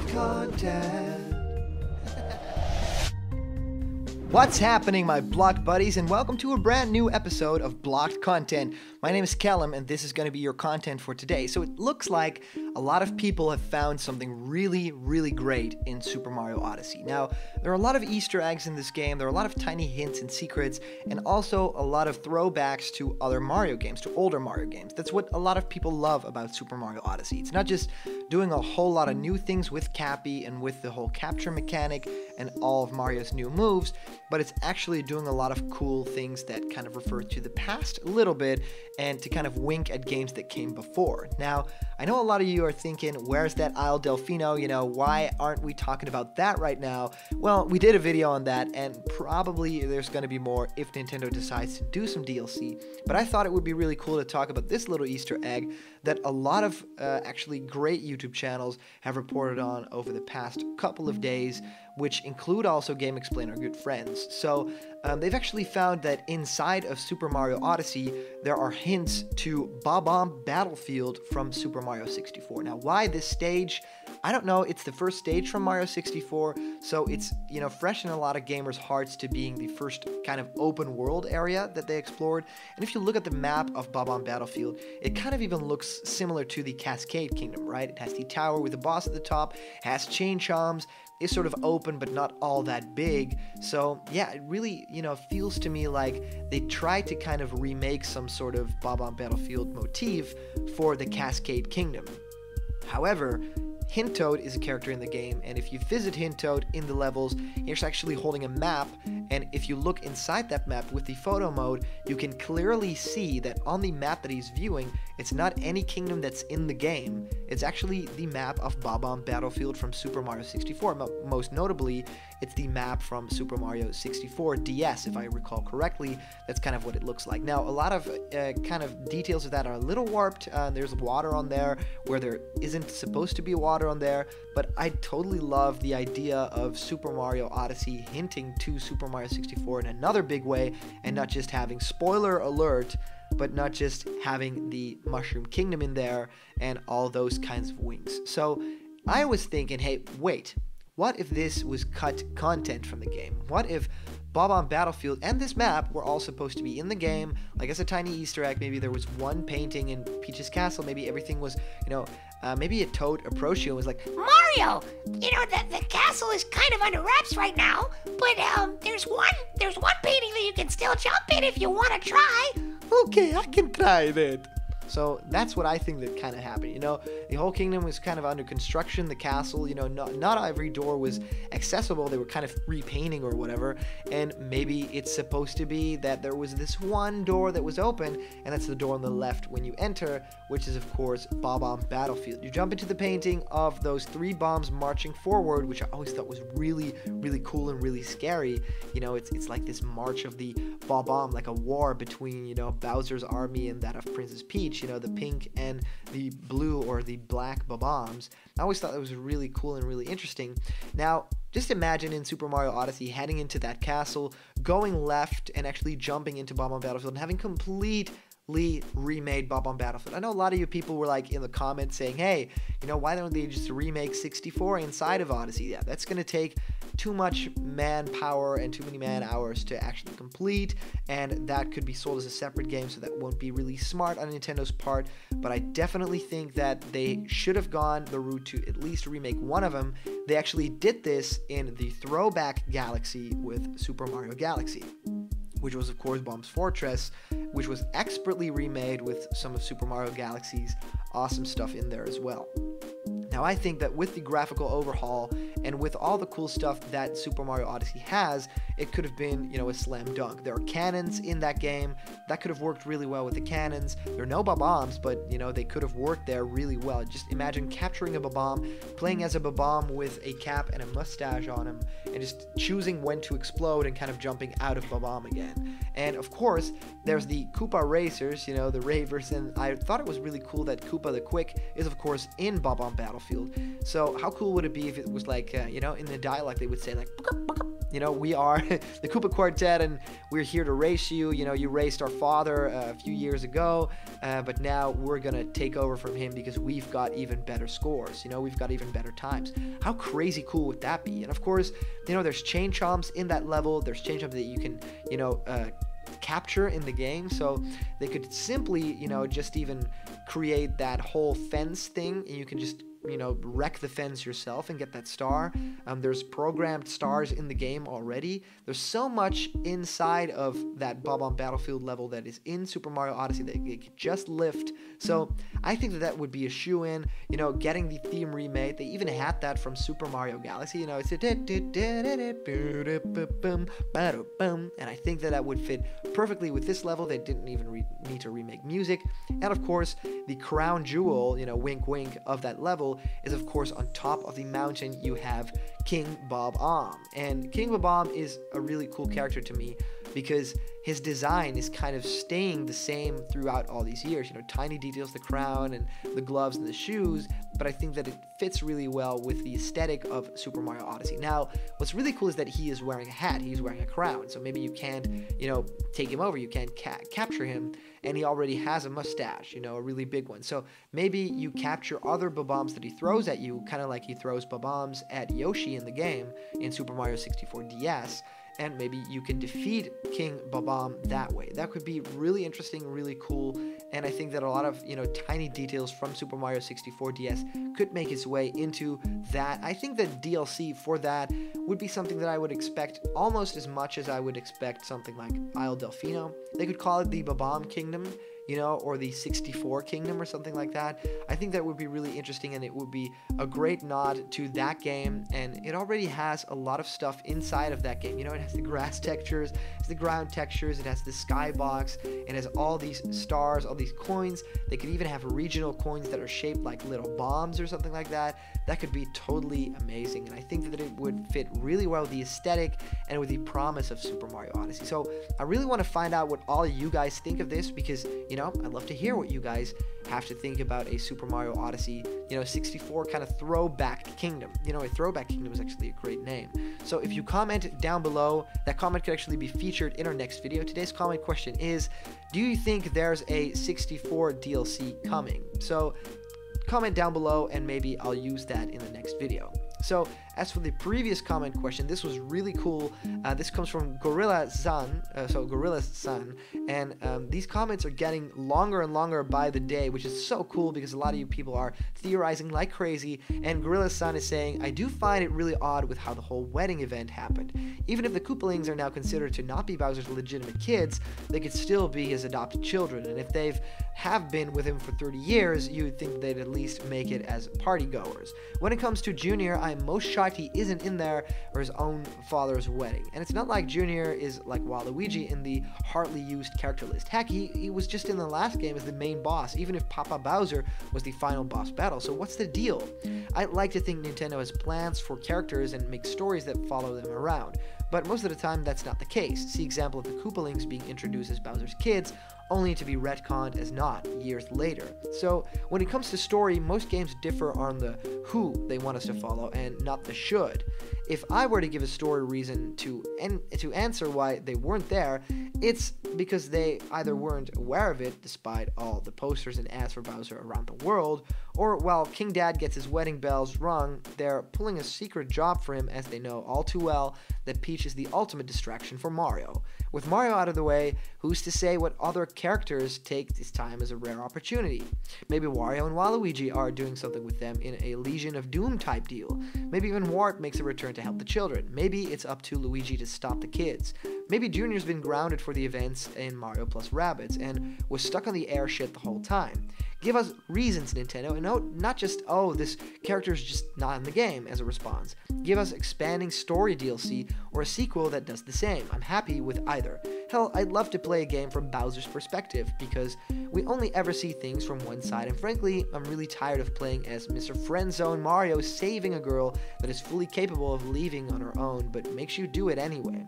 Blocked Content. What's happening, my blocked buddies, and welcome to a brand new episode of Blocked Content. My name is Callum, and this is going to be your content for today. So it looks like a lot of people have found something really great in Super Mario Odyssey. Now, there are a lot of Easter eggs in this game, there are a lot of tiny hints and secrets, and also a lot of throwbacks to other Mario games, to older Mario games. That's what a lot of people love about Super Mario Odyssey. It's not just doing a whole lot of new things with Cappy and with the whole capture mechanic and all of Mario's new moves, but it's actually doing a lot of cool things that kind of refer to the past a little bit and to kind of wink at games that came before. Now, I know a lot of you are thinking, where's that Isle Delfino? You know, why aren't we talking about that right now? Well, we did a video on that, and probably there's going to be more if Nintendo decides to do some DLC. But I thought it would be really cool to talk about this little Easter egg that a lot of actually great YouTube channels have reported on over the past couple of days, which include also Game Explain, our good friends. So they've actually found that inside of Super Mario Odyssey, there are hints to BOB-OMB Battlefield from Super Mario 64. Now, why this stage? I don't know. It's the first stage from Mario 64, so it's, you know, fresh in a lot of gamers' hearts to being the first kind of open world area that they explored. And if you look at the map of BOB-OMB Battlefield, it kind of even looks similar to the Cascade Kingdom, right? It has the tower with the boss at the top, has chain choms, is sort of open but not all that big. So yeah, it really, you know, feels to me like they tried to kind of remake some sort of BOB-OMB Battlefield motif for the Cascade Kingdom. However, Hint Toad is a character in the game, and if you visit Hint Toad in the levels, he's actually holding a map, and if you look inside that map with the photo mode, you can clearly see that on the map that he's viewing, it's not any kingdom that's in the game, it's actually the map of BOB-OMB Battlefield from Super Mario 64. Most notably, it's the map from Super Mario 64 DS, if I recall correctly. That's kind of what it looks like. Now, a lot of kind of details of that are a little warped. There's water on there where there isn't supposed to be water on there, but I totally love the idea of Super Mario Odyssey hinting to Super Mario 64 in another big way, and not just having, spoiler alert, but not just having the Mushroom Kingdom in there and all those kinds of winks. So I was thinking, hey, wait, what if this was cut content from the game? What if BOB-OMB Battlefield and this map were all supposed to be in the game, like as a tiny Easter egg? Maybe there was one painting in Peach's castle, maybe everything was, you know, maybe a Toad approached you and was like, Mario, you know, the castle is kind of under wraps right now, but there's one painting that you can still jump in if you want to try. okay, I can try that. So that's what I think that kind of happened. You know, the whole kingdom was kind of under construction. The castle, you know, not every door was accessible. They were kind of repainting or whatever. And maybe it's supposed to be that there was this one door that was open, and that's the door on the left when you enter, which is, of course, BOB-OMB Battlefield. You jump into the painting of those three bombs marching forward, which I always thought was really cool and really scary. You know, it's like this march of the BOB-OMB, like a war between, you know, Bowser's army and that of Princess Peach. You know, the pink and the blue or the black BOB-OMBs. I always thought that was really cool and really interesting. Now, just imagine in Super Mario Odyssey heading into that castle, going left and actually jumping into BOB-OMB Battlefield and having completely remade BOB-OMB Battlefield. I know a lot of you people were like in the comments saying, hey, you know, why don't they just remake 64 inside of Odyssey? Yeah, that's going to take too much manpower and too many man hours to actually complete, and that could be sold as a separate game, so that won't be really smart on Nintendo's part. But I definitely think that they should have gone the route to at least remake one of them. They actually did this in the Throwback Galaxy with Super Mario Galaxy, which was, of course, Bomb's Fortress, which was expertly remade with some of Super Mario Galaxy's awesome stuff in there as well. Now, I think that with the graphical overhaul and with all the cool stuff that Super Mario Odyssey has, it could have been, you know, a slam dunk. There are cannons in that game. That could have worked really well with the cannons. There are no BOB-OMBs, but, you know, they could have worked there really well. Just imagine capturing a BOB-OMB, playing as a BOB-OMB with a cap and a mustache on him, and just choosing when to explode and kind of jumping out of BOB-OMB again. And, of course, there's the Koopa Racers, you know, the Ravers, and I thought it was really cool that Koopa the Quick is, of course, in BOB-OMB Battlefield. So how cool would it be if it was like, you know, in the dialogue they would say like, You know, we are the Koopa Quartet, and we're here to race you. You know, you raced our father a few years ago, but now we're going to take over from him because we've got even better scores. You know, we've got even better times. How crazy cool would that be? And of course, you know, there's chain chomps in that level. There's chain chomps that you can, you know, capture in the game. So they could simply, you know, just even create that whole fence thing, and you can just, you know, wreck the fence yourself and get that star. There's programmed stars in the game already. There's so much inside of that Bob-omb Battlefield level that is in Super Mario Odyssey that it could just lift. So I think that that would be a shoe-in. You know, getting the theme remade. They even had that from Super Mario Galaxy. You know, it's a and I think that that would fit perfectly with this level. They didn't even need to remake music. And of course, the crown jewel, you know, wink wink, of that level is of course on top of the mountain you have King Bob-omb. And King Bob-omb is a really cool character to me because his design is kind of staying the same throughout all these years. You know, tiny details, the crown and the gloves and the shoes, but I think that it fits really well with the aesthetic of Super Mario Odyssey. Now, what's really cool is that he is wearing a hat, he's wearing a crown, so maybe you can't, you know, take him over, you can't capture him, and he already has a mustache, you know, a really big one. So maybe you capture other Bob-ombs that he throws at you, kind of like he throws Bob-ombs at Yoshi in the game in Super Mario 64 DS, and maybe you can defeat King Bob-omb that way. That could be really interesting, really cool, and I think that a lot of, you know, tiny details from Super Mario 64 DS could make its way into that. I think that DLC for that would be something that I would expect almost as much as I would expect something like Isle Delfino. They could call it the Bob-omb Kingdom, you know, or the 64 Kingdom or something like that. I think that would be really interesting, and it would be a great nod to that game, and it already has a lot of stuff inside of that game. You know, it has the grass textures, it has the ground textures, it has the skybox, it has all these stars, all these coins. They could even have regional coins that are shaped like little bombs or something like that. That could be totally amazing, and I think that it would fit really well with the aesthetic and with the promise of Super Mario Odyssey. So I really want to find out what all of you guys think of this, because, you know, I'd love to hear what you guys have to think about a Super Mario Odyssey, you know, 64 kind of throwback kingdom. You know, a throwback kingdom is actually a great name. So if you comment down below, that comment could actually be featured in our next video. Today's comment question is, do you think there's a 64 DLC coming? So comment down below and maybe I'll use that in the next video. So as for the previous comment question, this was really cool. This comes from Gorilla-san, and these comments are getting longer and longer by the day, which is so cool because a lot of you people are theorizing like crazy, and Gorilla-san is saying, I do find it really odd with how the whole wedding event happened. Even if the Koopalings are now considered to not be Bowser's legitimate kids, they could still be his adopted children, and if they've been with him for 30 years, you would think they'd at least make it as party goers. When it comes to Junior, I'm most shocked he isn't in there or his own father's wedding. And it's not like Junior is like Waluigi in the hardly used character list. Heck, he was just in the last game as the main boss, even if Papa Bowser was the final boss battle. So what's the deal? I'd like to think Nintendo has plans for characters and makes stories that follow them around, but most of the time that's not the case. See example of the Koopalings being introduced as Bowser's kids, only to be retconned as not years later. So when it comes to story, most games differ on the who they want us to follow and not the should. If I were to give a story reason to answer why they weren't there, it's because they either weren't aware of it despite all the posters and ads for Bowser around the world, or while King Dad gets his wedding bells rung, they're pulling a secret job for him as they know all too well that Peach is the ultimate distraction for Mario. With Mario out of the way, who's to say what other characters take this time as a rare opportunity? Maybe Wario and Waluigi are doing something with them in a Legion of Doom type deal. Maybe even Wart makes a return to help the children. Maybe it's up to Luigi to stop the kids. Maybe Junior's been grounded for the events in Mario plus Rabbids and was stuck on the air shit the whole time. Give us reasons, Nintendo, and not just, oh, this character is just not in the game as a response. Give us expanding story DLC or a sequel that does the same. I'm happy with either. Hell, I'd love to play a game from Bowser's perspective because we only ever see things from one side, and frankly, I'm really tired of playing as Mr. Friendzone Mario saving a girl that is fully capable of leaving on her own but makes you do it anyway.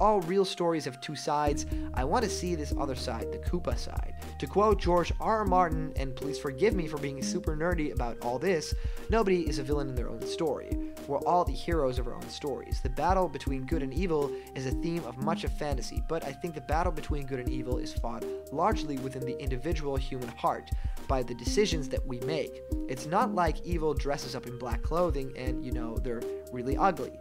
All real stories have two sides. I want to see this other side, the Koopa side. To quote George R. R. Martin, and please forgive me for being super nerdy about all this, nobody is a villain in their own story. we're all the heroes of our own stories. The battle between good and evil is a theme of much of fantasy, but I think the battle between good and evil is fought largely within the individual human heart, by the decisions that we make. It's not like evil dresses up in black clothing and, they're really ugly.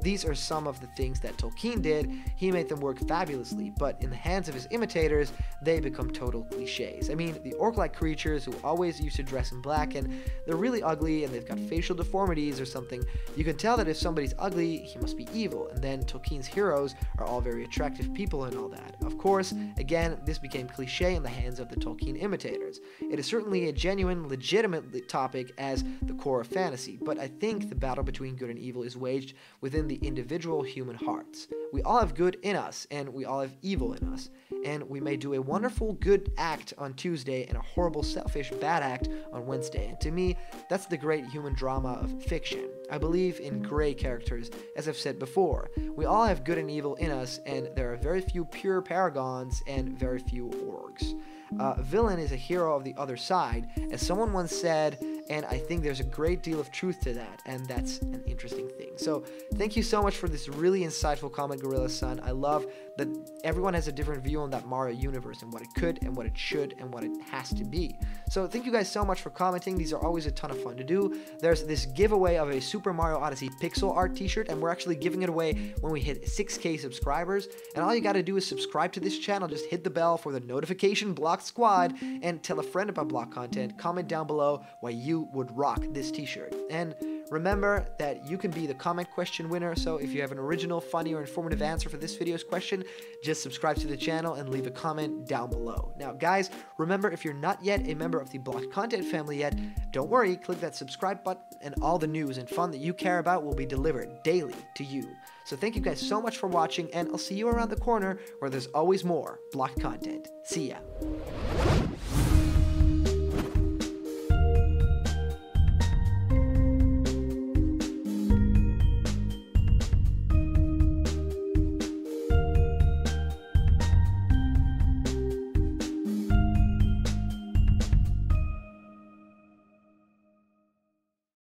These are some of the things that Tolkien did. He made them work fabulously, but in the hands of his imitators, they become total cliches. I mean, the orc-like creatures who always used to dress in black, and they're really ugly, and they've got facial deformities or something. You can tell that if somebody's ugly, he must be evil, and then Tolkien's heroes are all very attractive people and all that. Of course, again, this became cliche in the hands of the Tolkien imitators. It is certainly a genuine, legitimate topic as the core of fantasy, but I think the battle between good and evil is waged within the individual human hearts. We all have good in us, and we all have evil in us, and we may do a wonderful good act on Tuesday and a horrible selfish bad act on Wednesday, and to me, that's the great human drama of fiction. I believe in gray characters, as I've said before. We all have good and evil in us, and there are very few pure paragons and very few orgs. A villain is a hero of the other side, as someone once said, and I think there's a great deal of truth to that, and that's an interesting thing. So thank you so much for this really insightful comment, Gorilla Sun. I love that everyone has a different view on that Mario universe and what it could and what it should and what it has to be. So thank you guys so much for commenting. These are always a ton of fun to do. There's this giveaway of a Super Mario Odyssey pixel art t-shirt, and we're actually giving it away when we hit 6K subscribers. And all you gotta do is subscribe to this channel, just hit the bell for the notification Block Squad, and tell a friend about Block content. Comment down below why you would rock this t-shirt. And remember that you can be the comment question winner, so if you have an original, funny, or informative answer for this video's question, just subscribe to the channel and leave a comment down below. Now guys, remember, if you're not yet a member of the Block Content family yet, don't worry, click that subscribe button and all the news and fun that you care about will be delivered daily to you. So thank you guys so much for watching, and I'll see you around the corner where there's always more Block Content. See ya.